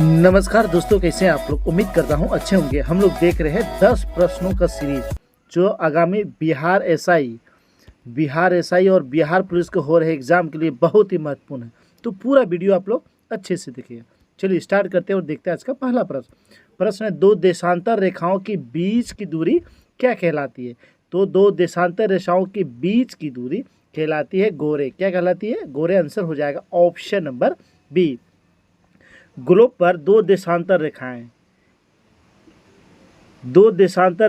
नमस्कार दोस्तों, कैसे हैं आप लोग। उम्मीद करता हूं अच्छे होंगे। हम लोग देख रहे हैं 10 प्रश्नों का सीरीज जो आगामी बिहार एसआई और बिहार पुलिस के हो रहे एग्जाम के लिए बहुत ही महत्वपूर्ण है। तो पूरा वीडियो आप लोग अच्छे से देखिए। चलिए स्टार्ट करते हैं और देखते हैं आज का पहला प्रश्न है, दो देशांतर रेखाओं के बीच की दूरी क्या कहलाती है। तो दो देशांतर रेखाओं के बीच की दूरी कहलाती है गोरे। क्या कहलाती है? गोरे। आंसर हो जाएगा ऑप्शन नंबर बी। ग्लोब पर दो देशांतर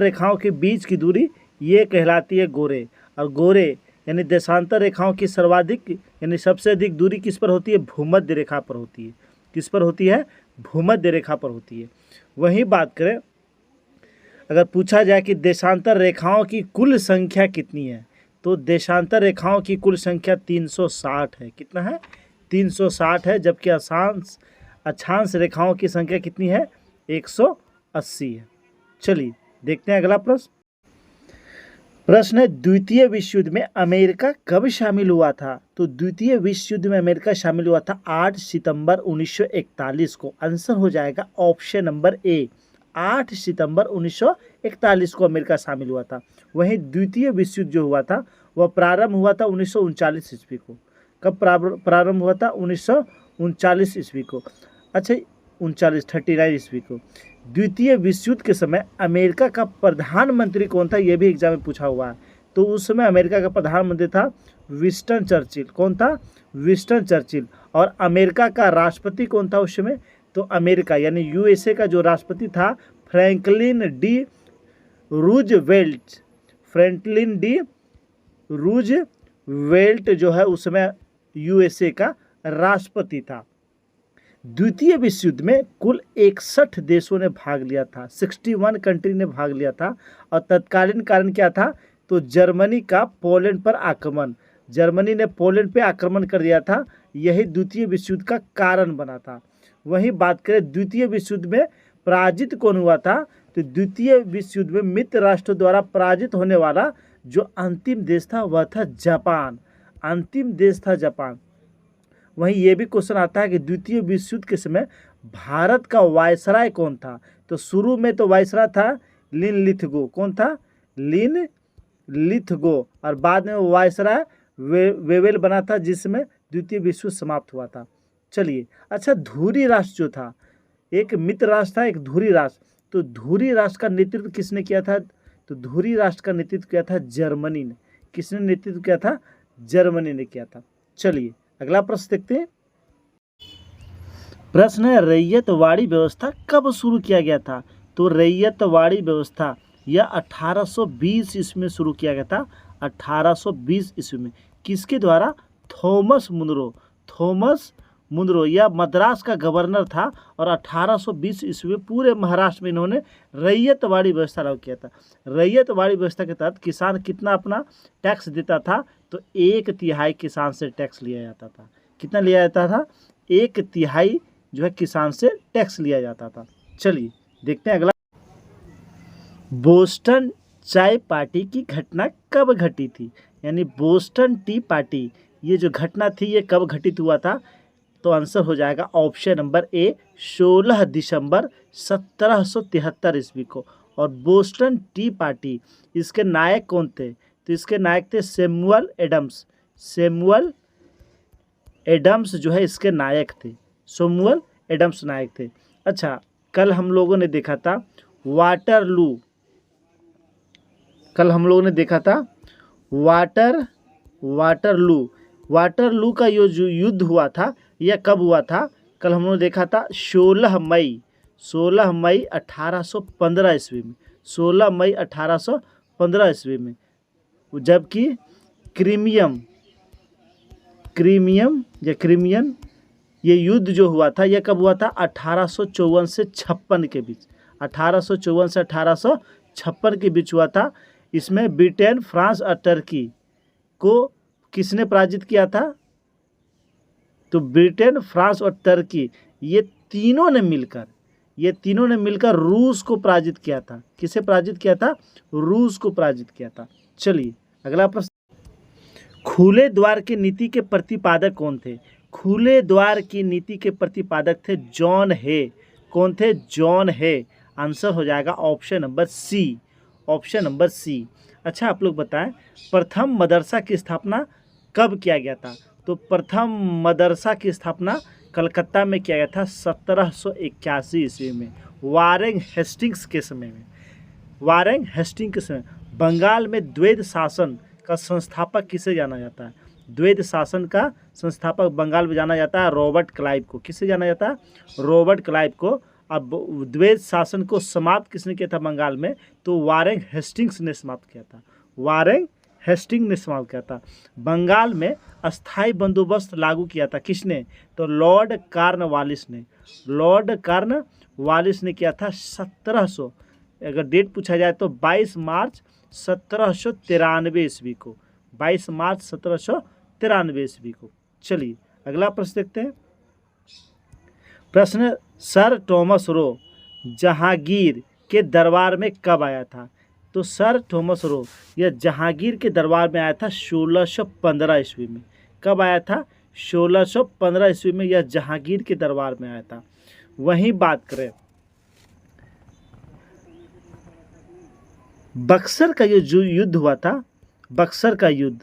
रेखाओं के बीच की दूरी ये कहलाती है गोरे। और गोरे यानी देशांतर रेखाओं की सर्वाधिक यानी सबसे अधिक दूरी किस पर होती है? भूमध्य रेखा पर होती है। किस पर होती है? भूमध्य रेखा पर होती है। वहीं बात करें, अगर पूछा जाए कि देशांतर रेखाओं की कुल संख्या कितनी है, तो देशांतर रेखाओं की कुल संख्या 360 है। कितना है? 360 है। जबकि अक्षांश रेखाओं की संख्या कितनी है? 180 है। चलिए देखते हैं अगला प्रश्न है, द्वितीय विश्व युद्ध में अमेरिका कब शामिल हुआ था। तो द्वितीय विश्व युद्ध में अमेरिका शामिल हुआ था 8 सितंबर 1941 को। आंसर हो जाएगा ऑप्शन नंबर ए। 8 सितंबर 1941 को अमेरिका शामिल हुआ था। वहीं द्वितीय विश्व युद्ध जो हुआ था वह प्रारंभ हुआ था 1939 ईस्वी को। कब प्रारंभ हुआ था? 1939 ईस्वी को। अच्छा, 39 ईस्वी को। द्वितीय विश्व युद्ध के समय अमेरिका का प्रधानमंत्री कौन था? यह भी एग्जाम में पूछा हुआ है। तो उस समय अमेरिका का प्रधानमंत्री था विंस्टन चर्चिल। कौन था? Winston Churchill. और अमेरिका का राष्ट्रपति कौन था उस समय? तो अमेरिका यानी यूएसए का जो राष्ट्रपति था Franklin D Roosevelt. Franklin D Roosevelt जो है उस समय यूएसए का राष्ट्रपति था। द्वितीय विश्व युद्ध में कुल 61 देशों ने भाग लिया था। 61 कंट्री ने भाग लिया था। और तत्कालीन कारण क्या था? तो जर्मनी का पोलैंड पर आक्रमण। जर्मनी ने पोलैंड पे आक्रमण कर दिया था। यही द्वितीय विश्व युद्ध का कारण बना था। वहीं बात करें द्वितीय विश्व युद्ध में पराजित कौन हुआ था, तो द्वितीय विश्व युद्ध में मित्र राष्ट्रों द्वारा पराजित होने वाला जो अंतिम देश था वह था जापान। अंतिम देश था जापान। वहीं ये भी क्वेश्चन आता है कि द्वितीय विश्व युद्ध के समय भारत का वायसराय कौन था। तो शुरू में तो वायसराय था लिन लिथगो। कौन था? लिन लिथगो। और बाद में वायसराय वेवेल बना था, जिसमें द्वितीय विश्व युद्ध समाप्त हुआ था। चलिए, अच्छा, धुरी राष्ट्र जो था, एक मित्र राष्ट्र था, एक धुरी राष्ट्र। तो धुरी राष्ट्र का नेतृत्व किसने किया था? तो धुरी राष्ट्र का नेतृत्व किया था जर्मनी ने। किसने नेतृत्व किया था? जर्मनी ने किया था। चलिए अगला प्रश्न देखते हैं। प्रश्न है, रैयतवाड़ी व्यवस्था कब शुरू किया गया था। तो रैयतवाड़ी व्यवस्था यह 1820 ईस्वी में शुरू किया गया था। 1820 ईस्वी में। किसके द्वारा? थॉमस मुनरो यह मद्रास का गवर्नर था। और 1820 ईस्वी में पूरे महाराष्ट्र में इन्होंने रैयतवाड़ी व्यवस्था लागू किया था। रैयतवाड़ी व्यवस्था के तहत किसान कितना अपना टैक्स देता था? तो 1/3 किसान से टैक्स लिया जाता था। कितना लिया जाता था? 1/3 जो है किसान से टैक्स लिया जाता था। चलिए देखते हैं अगला। बोस्टन चाय पार्टी की घटना कब घटी थी। यानी बोस्टन टी पार्टी ये जो घटना थी ये कब घटित हुआ था? तो आंसर हो जाएगा ऑप्शन नंबर ए। 16 दिसंबर 1773 ईस्वी को। और बोस्टन टी पार्टी, इसके नायक कौन थे? तो इसके नायक थे सैमुअल एडम्स। सैमुअल एडम्स जो है इसके नायक थे। सैमुअल एडम्स नायक थे। अच्छा, कल हम लोगों ने देखा था वाटरलू। वाटरलू का ये जो युद्ध हुआ था यह कब हुआ था? कल हम लोगों ने देखा था 16 मई 1815 ईस्वी में। 16 मई 1815 ईस्वी में। जबकि क्रीमियन ये युद्ध जो हुआ था यह कब हुआ था? 1854 से 56 के बीच। 1854 से 1856 के बीच हुआ था। इसमें ब्रिटेन, फ्रांस और टर्की को किसने पराजित किया था? तो ब्रिटेन, फ्रांस और टर्की ये तीनों ने मिलकर रूस को पराजित किया था। किसे पराजित किया था? रूस को पराजित किया था। चलिए अगला प्रश्न। खुले द्वार की नीति के प्रतिपादक कौन थे? खुले द्वार की नीति के प्रतिपादक थे जॉन हे। कौन थे? जॉन हे। आंसर हो जाएगा option number C, option number C. अच्छा आप लोग बताएं, प्रथम मदरसा की स्थापना कब किया गया था? तो प्रथम मदरसा की स्थापना कलकत्ता में किया गया था 1781 ईस्वी में, वारेन हेस्टिंग्स के समय में। वारेन हेस्टिंग्स के समय। बंगाल में द्वैध शासन का संस्थापक किसे जाना जाता है? द्वैध शासन का संस्थापक बंगाल में जाना जाता है रॉबर्ट क्लाइव को। किसे जाना जाता है? रॉबर्ट क्लाइव को। अब द्वैध शासन को समाप्त किसने किया था बंगाल में? तो वारेन हेस्टिंग्स ने समाप्त किया था। वारेन हेस्टिंग ने समाप्त किया था। बंगाल में अस्थाई बंदोबस्त लागू किया था किसने? तो लॉर्ड कॉर्नवालिस ने। लॉर्ड कॉर्नवालिस ने किया था 1700, अगर डेट पूछा जाए तो 22 मार्च 1793 ईस्वी को। 22 मार्च 1793 ईस्वी को। चलिए अगला प्रश्न देखते हैं। प्रश्न, सर थॉमस रो जहांगीर के दरबार में कब आया था? तो सर थॉमस रो यह जहांगीर के दरबार में आया था 1615 ईस्वी में। कब आया था? 1615 ईस्वी में यह जहांगीर के दरबार में आया था। वहीं बात करें बक्सर का ये जो युद्ध हुआ था, बक्सर का युद्ध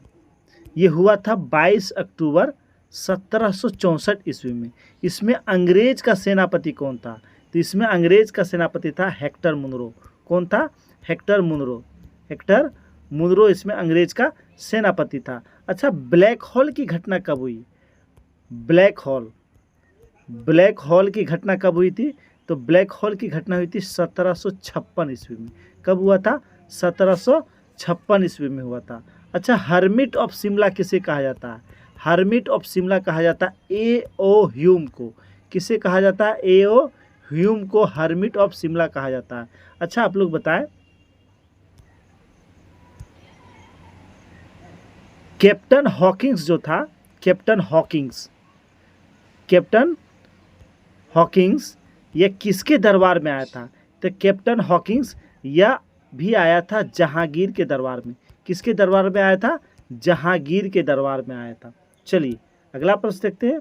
ये हुआ था 22 अक्टूबर 1764 ईस्वी में। इसमें अंग्रेज का सेनापति कौन था? तो इसमें अंग्रेज का सेनापति था हेक्टर मुनरो। कौन था? Hector Munro. हेक्टर मुनरो इसमें अंग्रेज का सेनापति था। अच्छा, ब्लैक होल की घटना कब हुई? ब्लैक होल की घटना कब हुई थी? तो ब्लैक होल की घटना हुई थी 1756 ईस्वी में। कब हुआ था? 1756 ईस्वी में हुआ था। अच्छा, हर्मिट ऑफ शिमला किसे कहा जाता है? हर्मिट ऑफ शिमला कहा जाता है A.O. ह्यूम को। किसे कहा जाता है? A.O. ह्यूम को हर्मिट ऑफ शिमला कहा जाता है। अच्छा आप लोग बताएं, कैप्टन हॉकिंग्स जो था, कैप्टन हॉकिंग्स यह किसके दरबार में आया था? तो कैप्टन हॉकिंग्स यह भी आया था जहांगीर के दरबार में। किसके दरबार में आया था? जहांगीर के दरबार में आया था। चलिए अगला प्रश्न देखते हैं।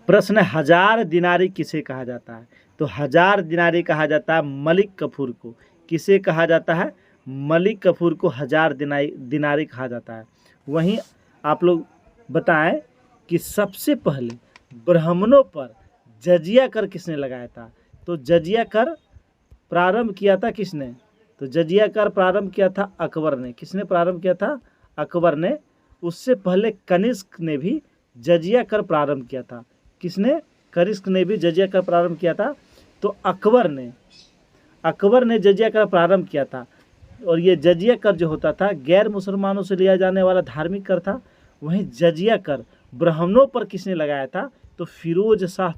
प्रश्न, हजार दिनारी किसे कहा जाता है? तो हजार दिनारी कहा जाता है मलिक कफूर को। किसे कहा जाता है? मलिक कफूर को हजार दिनारी कहा जाता है। वहीं आप लोग बताएं कि सबसे पहले ब्राह्मणों पर जजिया कर किसने लगाया था? तो जजिया कर प्रारंभ किया था किसने? तो जजिया कर प्रारंभ किया था अकबर ने। किसने प्रारंभ किया था? अकबर ने। उससे पहले कनिष्क ने भी जजिया कर प्रारंभ किया था। किसने? कनिष्क ने भी जजिया कर प्रारंभ किया था। तो अकबर ने जजिया कर प्रारंभ किया था। और ये जजिया कर जो होता था गैर मुसलमानों से लिया जाने वाला धार्मिक कर था। वहीं जजिया कर ब्राह्मणों पर किसने लगाया था? तो फिरोज शाह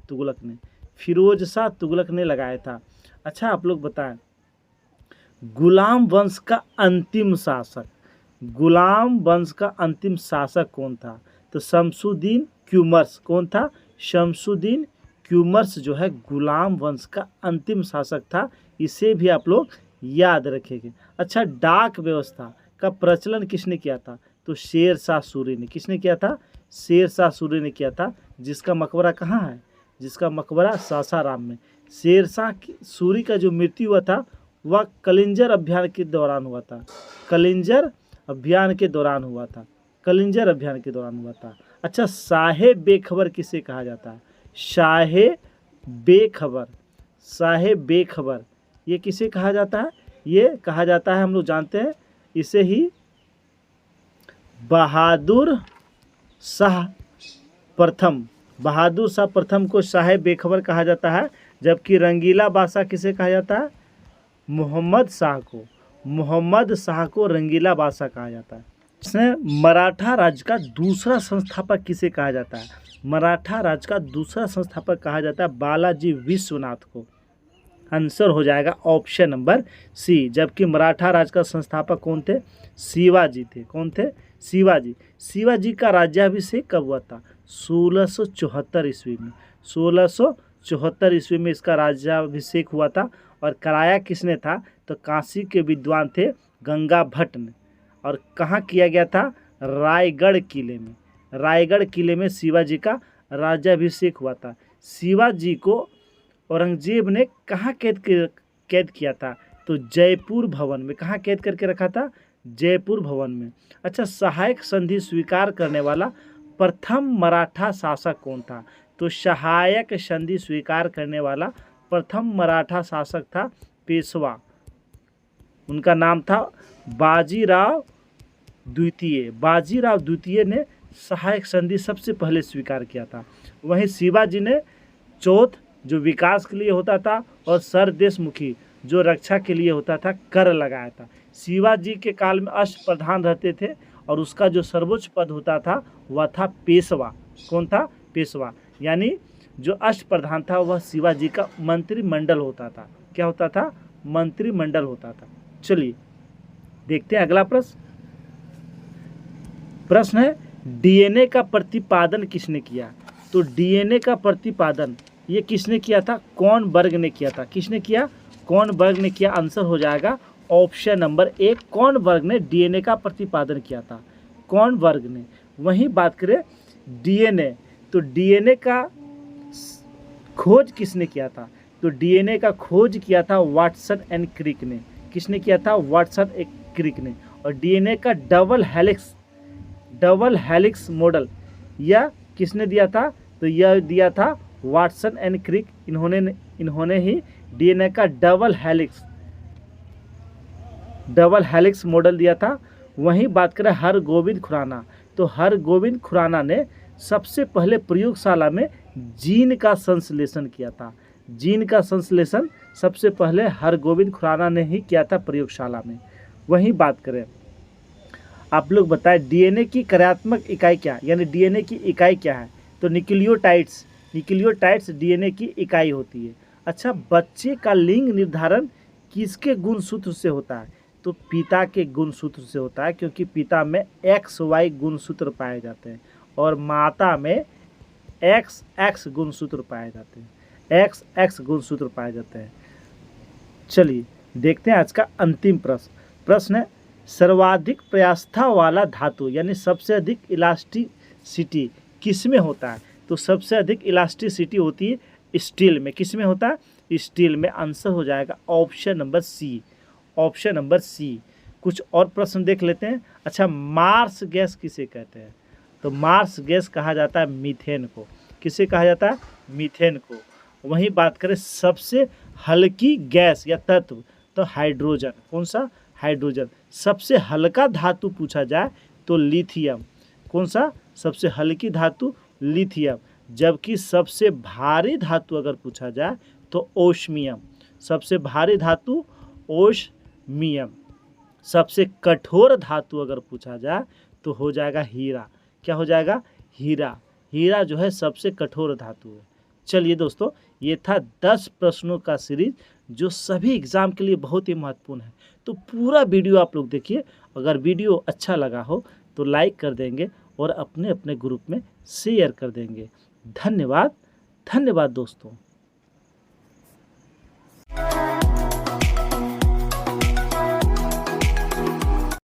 तुगलक ने लगाया था। अच्छा आप लोग बताएं, गुलाम वंश का अंतिम शासक कौन था? तो शमसुद्दीन क्यूमर्स। कौन था? शमसुद्दीन क्यूमर्स जो है गुलाम वंश का अंतिम शासक था। इसे भी आप लोग याद रखेंगे। अच्छा, डाक व्यवस्था का प्रचलन किसने किया था? तो शेर शाह सूरी ने। किसने किया था? शेर शाह सूरी ने किया था। जिसका मकबरा कहाँ है? जिसका मकबरा सासाराम में। शेर शाह सूरी का जो मृत्यु हुआ था वह कलिंजर अभियान के दौरान हुआ था। कलिंजर अभियान के दौरान हुआ था। अच्छा, शाहे बेखबर किसे कहा जाता है? शाहे बेखबर ये किसे कहा जाता है? ये कहा जाता है, हम लोग जानते हैं इसे ही, बहादुर शाह प्रथम को शाहे बेखबर कहा जाता है। जबकि रंगीला बादशाह किसे कहा जाता है? मोहम्मद शाह को रंगीला बादशाह कहा जाता है। इसमें मराठा राज्य का दूसरा संस्थापक किसे कहा जाता है? मराठा राज्य का दूसरा संस्थापक कहा जाता है बालाजी विश्वनाथ को। आंसर हो जाएगा ऑप्शन नंबर सी। जबकि मराठा राज्य का संस्थापक कौन थे? शिवाजी थे। कौन थे? शिवाजी का राज्याभिषेक कब हुआ था? 1674 ईस्वी में। 1674 ईस्वी में इसका राज्याभिषेक हुआ था। और कराया किसने था? तो काशी के विद्वान थे गंगा भट्ट ने। और कहाँ किया गया था? रायगढ़ किले में। रायगढ़ किले में शिवाजी का राज्याभिषेक हुआ था। शिवाजी को औरंगजेब ने कहाँ कैद किया था? तो जयपुर भवन में। कहाँ कैद करके रखा था? जयपुर भवन में। अच्छा, सहायक संधि स्वीकार करने वाला प्रथम मराठा शासक कौन था? तो सहायक संधि स्वीकार करने वाला प्रथम मराठा शासक था पेशवा। उनका नाम था बाजीराव द्वितीय। बाजीराव द्वितीय ने सहायक संधि सबसे पहले स्वीकार किया था। वहीं शिवाजी ने चौथ जो विकास के लिए होता था और सरदेशमुखी जो रक्षा के लिए होता था कर लगाया था। शिवाजी के काल में अष्टप्रधान रहते थे और उसका जो सर्वोच्च पद होता था वह था पेशवा। कौन था? पेशवा। यानी जो अष्टप्रधान था वह शिवाजी का मंत्रिमंडल होता था। क्या होता था? मंत्रिमंडल होता था। चलिए देखते हैं अगला प्रश्न। प्रश्न है डीएनए का प्रतिपादन किसने किया? तो डीएनए का प्रतिपादन ये किसने किया था? कॉर्नबर्ग ने किया था। किसने किया? कॉर्नबर्ग ने किया। आंसर हो जाएगा ऑप्शन नंबर 1, कॉर्नबर्ग ने डीएनए का प्रतिपादन किया था। कॉर्नबर्ग ने। वहीं बात करें डीएनए, तो डीएनए का खोज किसने किया था? तो डीएनए का खोज किया था वाटसन एंड क्रिक ने। किसने किया था? वाटसन एंड क्रिक ने। और डीएनए का डबल हेलिक्स मॉडल यह किसने दिया था? तो यह दिया था वाटसन एंड क्रिक। इन्होंने ही डीएनए का डबल हेलिक्स मॉडल दिया था। वहीं बात करें हरगोविंद खुराना, तो हरगोविंद खुराना ने सबसे पहले प्रयोगशाला में जीन का संश्लेषण किया था। जीन का संश्लेषण सबसे पहले हरगोविंद खुराना ने ही किया था प्रयोगशाला में। वहीं बात करें, आप लोग बताएं डीएनए की कार्यात्मक इकाई क्या है, यानी डीएनए की इकाई क्या है? तो न्यूक्लियोटाइड्स डीएनए की इकाई होती है। अच्छा, बच्चे का लिंग निर्धारण किसके गुणसूत्र से होता है? तो पिता के गुणसूत्र से होता है, क्योंकि पिता में XY गुणसूत्र पाए जाते हैं और माता में XX गुणसूत्र पाए जाते हैं। XX गुणसूत्र पाए जाते हैं। चलिए देखते हैं आज का अंतिम प्रश्न है सर्वाधिक प्रयास्था वाला धातु यानी सबसे अधिक इलास्टिसिटी किस में होता है? तो सबसे अधिक इलास्टिसिटी होती है स्टील में। किस में होता है? स्टील में। आंसर हो जाएगा ऑप्शन नंबर सी। कुछ और प्रश्न देख लेते हैं। अच्छा, मार्स गैस किसे कहते हैं? तो मार्स गैस कहा जाता है मीथेन को। किसे कहा जाता है? मीथेन को। वहीं बात करें सबसे हल्की गैस या तत्व, तो हाइड्रोजन। कौन सा? हाइड्रोजन। सबसे हल्का धातु पूछा जाए तो लिथियम। कौन सा? सबसे हल्की धातु लिथियम। जबकि सबसे भारी धातु अगर पूछा जाए तो ओस्मियम। सबसे भारी धातु ओस्मियम। सबसे कठोर धातु अगर पूछा जाए तो हो जाएगा हीरा। क्या हो जाएगा? हीरा। हीरा जो है सबसे कठोर धातु है। चलिए दोस्तों, ये था 10 प्रश्नों का सीरीज जो सभी एग्जाम के लिए बहुत ही महत्वपूर्ण है। तो पूरा वीडियो आप लोग देखिए। अगर वीडियो अच्छा लगा हो तो लाइक कर देंगे और अपने अपने ग्रुप में शेयर कर देंगे। धन्यवाद दोस्तों।